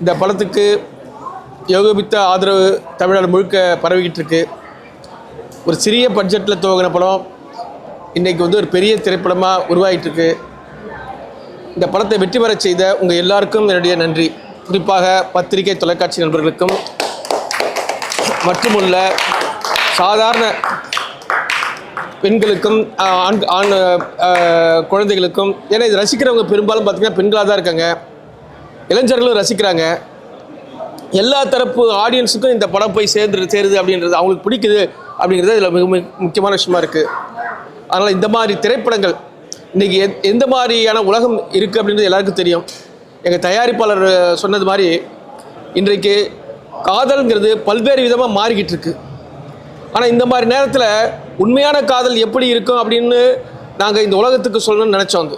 இந்த படத்துக்கு யோகபித்த ஆதரவு தமிழ்நாடு முழுக்க பரவிக்கிட்டு இருக்கு. ஒரு சிறிய பட்ஜெட்டில் துவங்கின படம் இன்றைக்கி ஒரு பெரிய திரைப்படமாக உருவாகிட்டுருக்கு. இந்த படத்தை வெற்றி பெற செய்த உங்கள் எல்லாருக்கும் என்னுடைய நன்றி. குறிப்பாக பத்திரிகை தொலைக்காட்சி நண்பர்களுக்கும் மற்றுமுள்ள சாதாரண பெண்களுக்கும் ஆண் குழந்தைகளுக்கும். ஏன்னா இது ரசிக்கிறவங்க பெரும்பாலும் பார்த்திங்கன்னா பெண்களாக தான் இருக்காங்க. இளைஞர்களும் ரசிக்கிறாங்க. எல்லா தரப்பு ஆடியன்ஸுக்கும் இந்த படம் போய் சேருது அப்படின்றது, அவங்களுக்கு பிடிக்குது அப்படிங்கிறது இதில் மிக முக்கியமான விஷயமா இருக்குது. அதனால் இந்த மாதிரி திரைப்படங்கள் இன்றைக்கி எந்த மாதிரியான உலகம் இருக்குது அப்படின்றது எல்லாருக்கும் தெரியும். எங்கள் தயாரிப்பாளர் சொன்னது மாதிரி இன்றைக்கு காதல்ங்கிறது பல்வேறு விதமாக மாறிக்கிட்டு இருக்கு. ஆனால் இந்த மாதிரி நேரத்தில் உண்மையான காதல் எப்படி இருக்கும் அப்படின்னு நாங்கள் இந்த உலகத்துக்கு சொல்லணும்னு நினச்சோம்.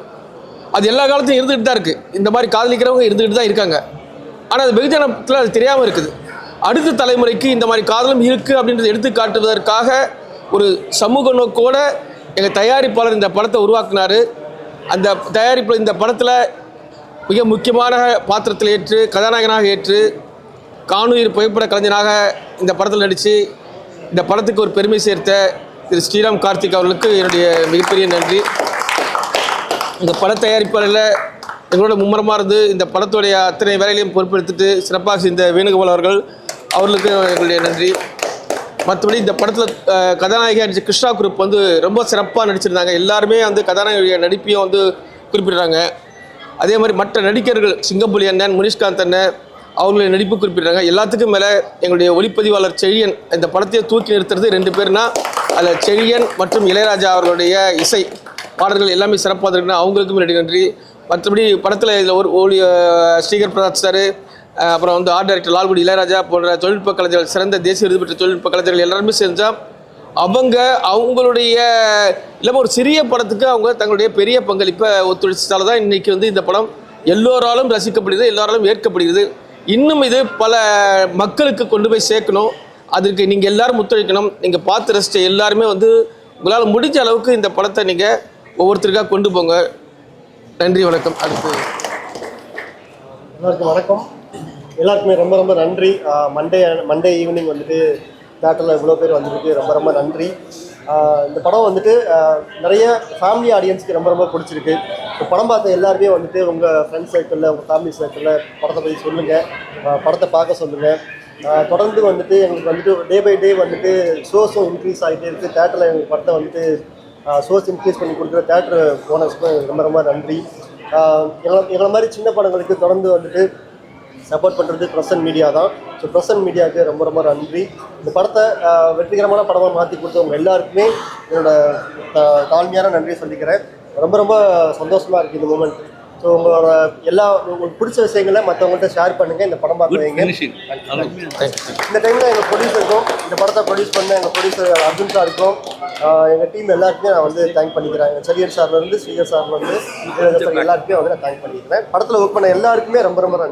அது எல்லா காலத்தையும் இருந்துகிட்டு தான் இருக்குது. இந்த மாதிரி காதலிக்கிறவங்க இருந்துகிட்டு தான் இருக்காங்க. ஆனால் அது வெகுஜனத்தில் அது தெரியாமல் இருக்குது. அடுத்த தலைமுறைக்கு இந்த மாதிரி காதலும் இருக்குது அப்படின்றத எடுத்து காட்டுவதற்காக ஒரு சமூக நோக்கோட எங்கள் தயாரிப்பாளர் இந்த படத்தை உருவாக்குனார். அந்த தயாரிப்பு இந்த படத்தில் மிக முக்கியமான பாத்திரத்தில் ஏற்று கதாநாயகனாக ஏற்று காணுயிர் புகைப்பட கலைஞனாக இந்த படத்தில் நடித்து இந்த படத்துக்கு ஒரு பெருமை சேர்த்த திரு ஸ்ரீராம் கார்த்திக் அவர்களுக்கு என்னுடைய மிகப்பெரிய நன்றி. இந்த பட தயாரிப்பாளரில் எங்களோட மும்முரமாக இருந்து இந்த படத்துடைய அத்தனை வேலைகளையும் பொறுப்பெடுத்துட்டு சிறப்பாக செய்த வேணுகோபால் அவர்களுக்கு எங்களுடைய நன்றி. மற்றபடி இந்த படத்தில் கதாநாயகி நடித்த கிருஷ்ணா குரூப் ரொம்ப சிறப்பாக நடிச்சிருந்தாங்க. எல்லாருமே கதாநாயகிய நடிப்பையும் குறிப்பிடுறாங்க. அதே மாதிரி மற்ற நடிகர்கள் சிங்கம்புலி அண்ணன், முனிஷ்காந்த் அண்ணன் அவங்களுடைய நடிப்பு குறிப்பிடுறாங்க. எல்லாத்துக்கும் மேலே எங்களுடைய ஒளிப்பதிவாளர் செழியன் இந்த படத்தையே தூக்கி நிறுத்துறது 2 பேர்னா அதில் செழியன் மற்றும் இளையராஜா அவர்களுடைய இசை பாடல்கள் எல்லாமே சிறப்பாக இருக்குன்னா அவங்களுக்கும் நன்றி. மற்றபடி படத்தில் இதில் ஒரு ஸ்ரீகர் பிரசாத் சார், அப்புறம் ஆர்ட் டைரக்டர் லால்குடி இளையராஜா போன்ற தொழில்நுட்ப கலைஞர்கள், சிறந்த தேசிய விருது பெற்ற தொழில்நுட்ப கலைஞர்கள் எல்லாருமே செஞ்சால் அவங்களுடைய இல்லாமல் ஒரு சிறிய படத்துக்கு அவங்க தங்களுடைய பெரிய பங்களிப்பை ஒத்துழைச்சால தான் இன்றைக்கி இந்த படம் எல்லோராலும் ரசிக்கப்படுகிறது, எல்லோராலும் ஏற்கப்படுகிறது. இன்னும் இது பல மக்களுக்கு கொண்டு போய் சேர்க்கணும். அதுக்கு நீங்கள் எல்லோரும் ஒத்துழைக்கணும். நீங்கள் பார்த்து ரசித்த எல்லாருமே உங்களால் முடிஞ்ச அளவுக்கு இந்த படத்தை நீங்கள் ஒவ்வொருத்தருக்காக கொண்டு போங்க. நன்றி, வணக்கம். அடுத்து எல்லாருக்கும் வணக்கம். எல்லாருக்குமே ரொம்ப ரொம்ப நன்றி. மண்டே ஈவினிங் தேட்டரில் இவ்வளோ பேர் ரொம்ப ரொம்ப நன்றி. இந்த படம் நிறைய ஃபேமிலி ஆடியன்ஸுக்கு ரொம்ப ரொம்ப பிடிச்சிருக்கு. இப்போ படம் பார்த்த எல்லாருமே உங்கள் ஃப்ரெண்ட்ஸ் சர்க்கிளில், உங்கள் ஃபேமிலி சர்க்கிளில் படத்தை பற்றி சொல்லுங்கள், படத்தை பார்க்க சொல்லுங்கள். தொடர்ந்து எங்களுக்கு டே பை டே ஷோஸும் இன்க்ரீஸ் ஆகிட்டே இருக்குது. தேட்டரில் எங்களுக்கு படத்தை ஷோஸ் இன்க்ரீஸ் பண்ணி கொடுக்குற தேட்டர் ஓனர்ஸ்க்கும் ரொம்ப ரொம்ப நன்றி. எங்களை மாதிரி சின்ன படங்களுக்கு தொடர்ந்து சப்போர்ட் பண்ணுறது பிரசன்ட் மீடியா தான். ஸோ பிரசன்ட் மீடியாவுக்கு ரொம்ப ரொம்ப நன்றி. இந்த படத்தை வெற்றிகரமான படமாக மாற்றி கொடுத்தவங்க எல்லாருக்குமே என்னோடய தாழ்மையான நன்றியை சொல்லிக்கிறேன். ரொம்ப ரொம்ப சந்தோஷமாக இருக்குது இந்த மூமெண்ட். ஸோ உங்களுக்கு பிடிச்ச விஷயங்களை மற்றவங்கள்ட்ட ஷேர் பண்ணுங்கள். இந்த படம் பார்த்து வைங்க. இந்த டைமில் எங்கள் ப்ரொடியூசருக்கும் இந்த படத்தை ப்ரொடியூஸ் பண்ண எங்கள் ப்ரொடியூசர் அர்ஜுன் சாருக்கும் எங்கள் டீம் எல்லாருக்குமே நான் தேங்க் பண்ணிக்கிறேன். எங்கள் செரியர் சார்லேருந்து ஸ்ரீகர் சார்லேருந்து எல்லாருக்குமே நான் தேங்க் பண்ணிக்கிறேன். படத்தில் ஒர்க் பண்ண எல்லாருக்குமே ரொம்ப ரொம்ப நன்றி.